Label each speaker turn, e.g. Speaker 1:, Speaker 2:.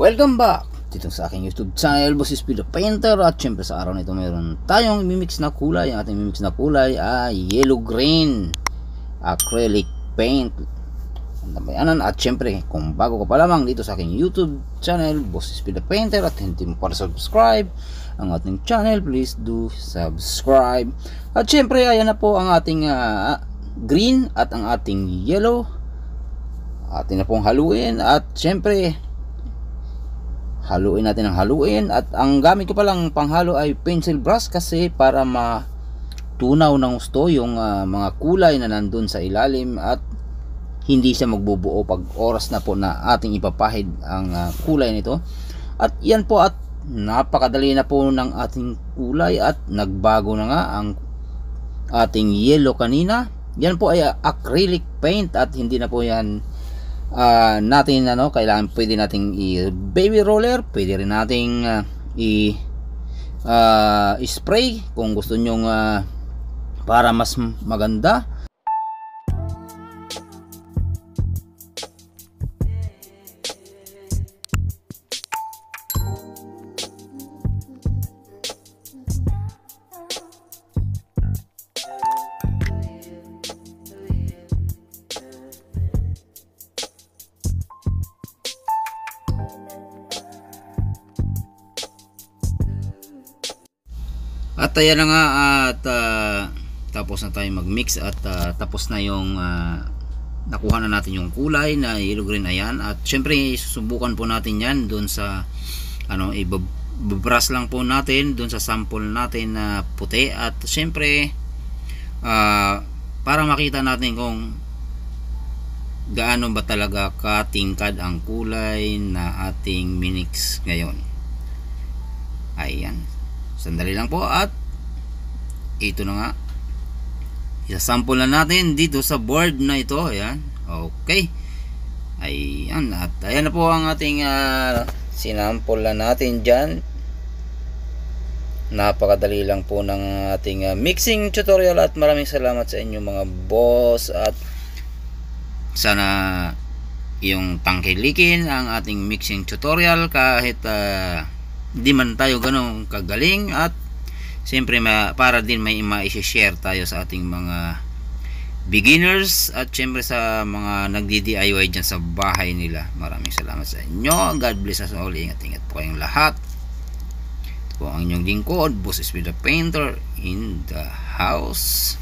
Speaker 1: Welcome back dito sa aking YouTube channel, Boss Speed the Painter. At syempre sa araw nito mayroon tayong imimix na kulay. Ang ating imimix na kulay ay yellow green acrylic paint. At syempre kung bago ka pa lamang dito sa aking YouTube channel, Boss Speed the Painter, at hindi mo pa subscribe ang ating channel, please do subscribe. At syempre ayan na po ang ating green at ang ating yellow. Atin na pong haluin at syempre haluin natin ang haluin. At ang gamit ko palang panghalo ay pencil brush kasi para matunaw ng gusto yung mga kulay na nandun sa ilalim at hindi siya magbubuo pag oras na po na ating ipapahid ang kulay nito. At yan po, at napakadali na po ng ating kulay at nagbago na nga ang ating yellow kanina. Yan po ay acrylic paint at hindi na po yan natin kailangan, pwede nating i-baby roller, pwede rin nating i-spray kung gusto nyong para mas maganda. At ayan na nga, at tapos na tayo mag-mix at tapos na yung nakuha na natin yung kulay na yellow green. Ayan, at syempre susubukan po natin yan doon sa i-brush lang po natin doon sa sample natin na puti. At syempre para makita natin kung gaano ba talaga katingkad ang kulay na ating minix ngayon. Ayan, sandali lang po at ito na nga, isasample na natin dito sa board na ito. Ayan, okay, ayan, at ayan na po ang ating sinample na natin dyan. Napakadali lang po ng ating mixing tutorial at maraming salamat sa inyo mga boss. At sana yung tangkilikin ang ating mixing tutorial kahit di man tayo ganong kagaling. At siyempre para din may ma-share tayo sa ating mga beginners at siyempre sa mga nagdi-DIY dyan sa bahay nila. Maraming salamat sa inyo. God bless us all. Ingat-ingat po kayong lahat. Ito po ang inyong lingkod, Boss Speed the Painter in the house.